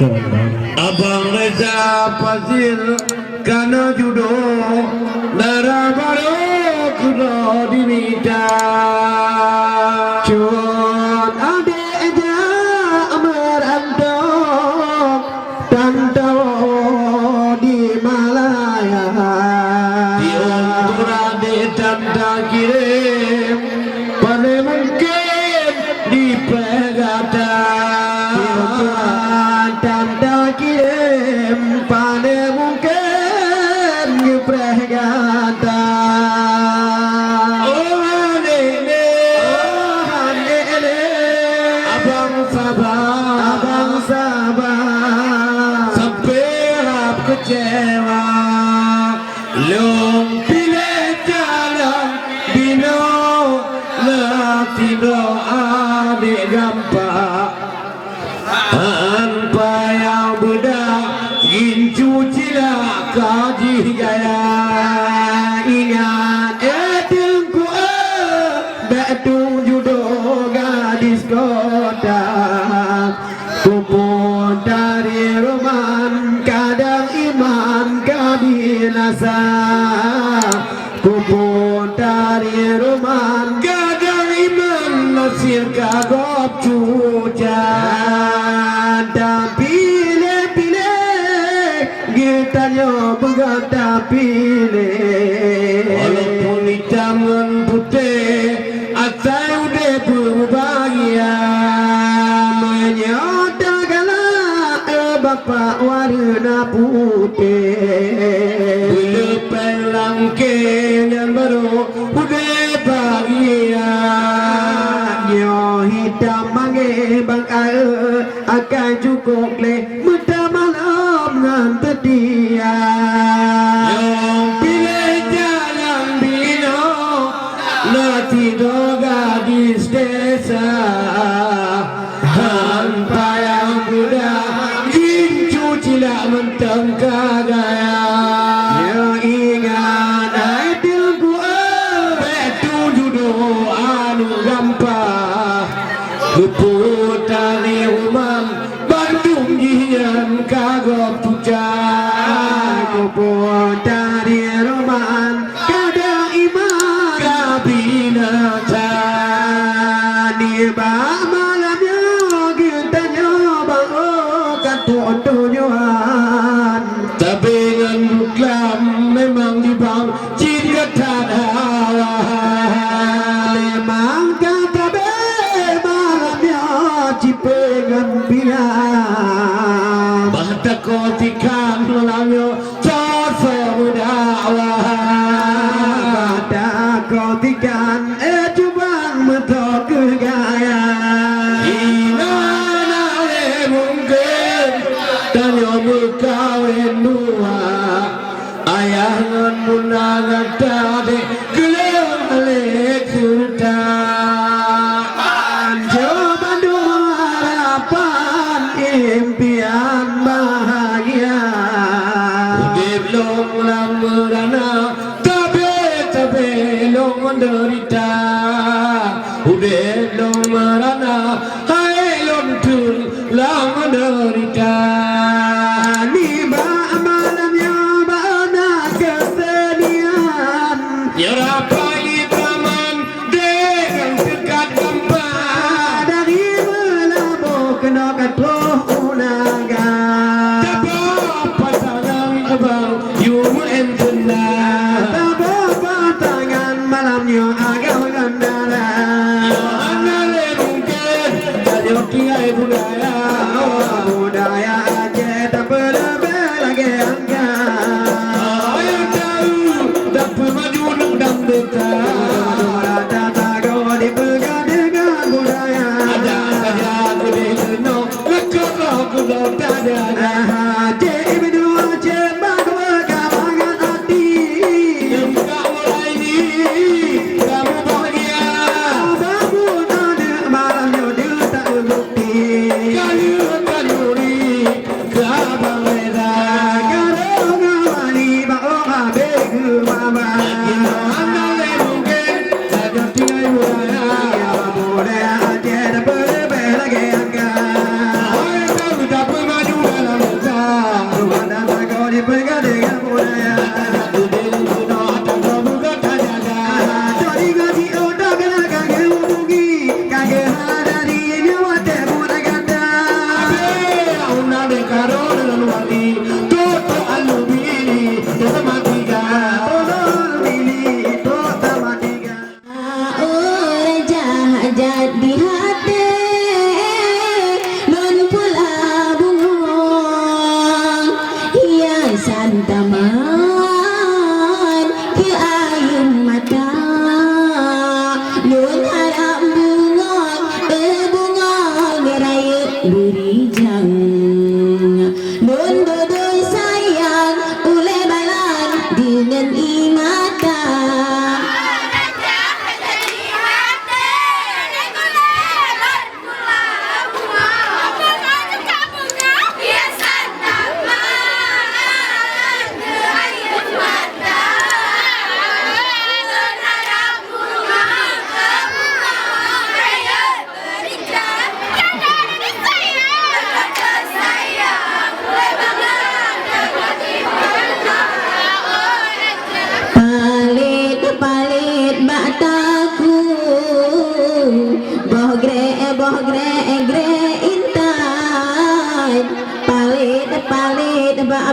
Abang Reza Fazil karena judo darah baru kudo diminta Cuan ade aja amar antong tantau di Malaya di ontura de tanda kirim pada mungkin di Pegata tanda kirim pada mungkin di Pregata Abang Sabah sampai rap kecewa long pilih jalan bino latido adik gampang tanpa yang budak gincu cila kaji gaya ingat etengku betung judo gadis kota kupon dari roman kadang iman kabinasa kupon dari roman kadang iman nasir kagop cucan dan pilih-pilih kita nyoba tak pilih walaupun hitam putih asal udah berbahagia menyatakanlah bapak warna putih bila pelangkin yang baru udah bahagia nyo hitam manggil bang akan cukup leh muda malam ngan dia yang pilih jalan bino nanti doga di desa tanpa yang muda gincu cila menteng kagaya ya ingat aidilku betu judo anu gampang keputari umam Bandung jian kagop tucah kupon dari roman kada iman kabinata di malamnya kita nyoba katunyuan tapi dengan buklam memang di bang jika tanah memang kata be malamnya cipengan bilang bahta kotikan malamnya casa muda pada kau tikan cubang mentok gaya Inana le mungkin dan yang berkawin dua ayahan munangan tadi gelang alik serta coba dua harapan impian bahagia belum merana tapi long menderita udah long merana hai long tur lang menderita di malamnya bana kesedihan nyerapai taman dengan dekat kembang dari melabuh kena ketuh unaga dapat pasangan abang you and tonight Bapak tangan malamnya agak gandala Anale mungkin jadi kiai budaya budaya aja tak berbeda lagi angka ayo tahu dapat maju dan beta ada tago dipegang dengan budaya ada saja gede no lekok kudo tada jadi berdua cepat berkawangan hati yang kau mulai ini kamu bahagia bangun ada malamnya dia tak bukti kayu kanuri kabang leda kalau ngawali baong habis mama anale mungkin jadi kiai budaya budaya aja tak berbeda lagi angka ayo tahu dapat maju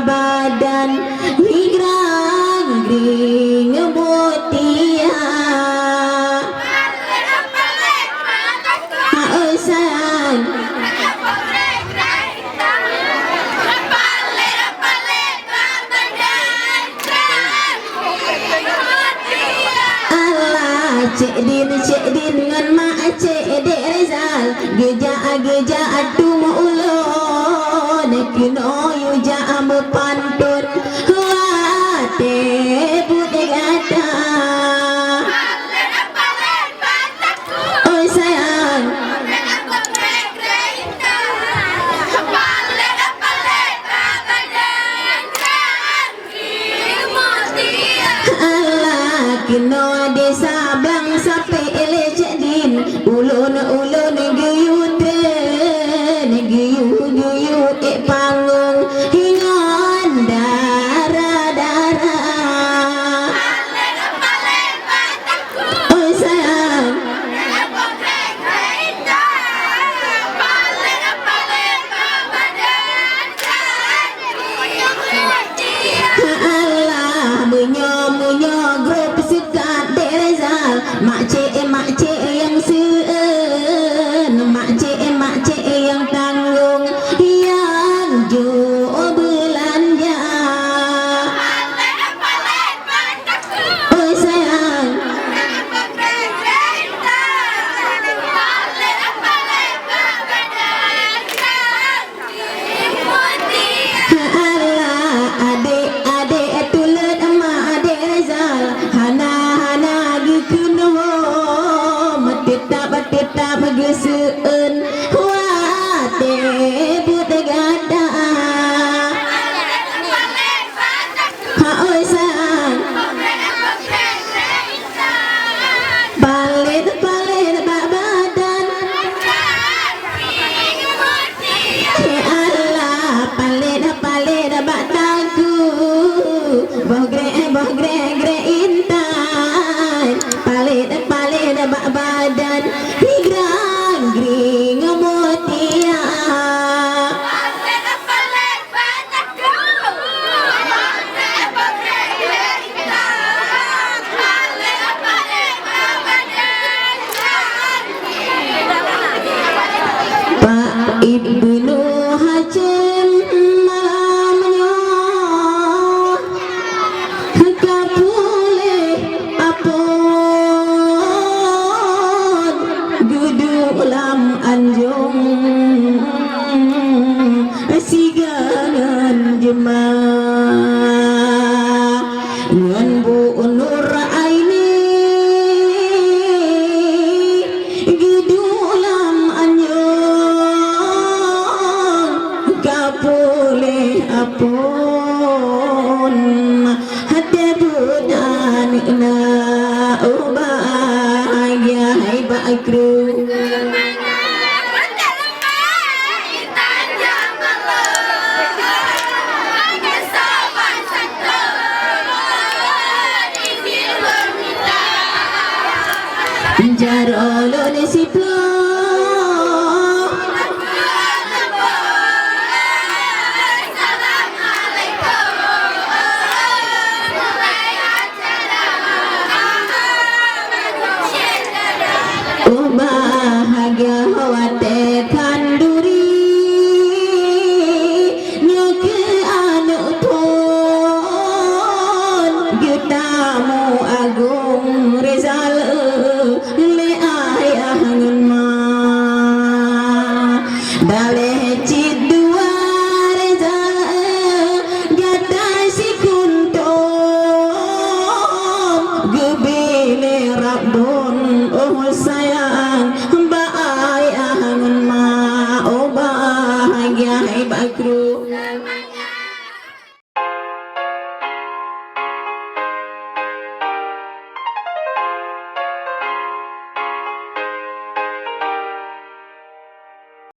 badan higrang gring botia sayang cik din ngan mak cik dek Rizal geja atu ulun kino yuja pantun wate bud gata oh sayang Allah kino desa bang sampai ele cik din ulun guyut panggung hingan darah oh sayang Allah munyo grup sekat dek Rizal mak cik yang seun mak cik yang tanggung yang jo belanja oh sayang Allah adik tulen emak adik Rizal hana gikuno tetap geseun wate bud gada ha oi sayang palit badan Allah palit bataku boh gre intan palit badan higrang gring motia Pak Ibnu Hacem malamnya kapule apon gudu ulam anjung sigangan jemaah ngan bu nur aini gudu ulam anjung kapule apon hati budan na bahagia hai bakru jarolon siplo bahagia wate kanduri nyoke anu pun getamu agung Rizal le ayah ngun ma dale cid dua Rizal gata si kuntum gebele rabun oh sayang bahagia hai bakru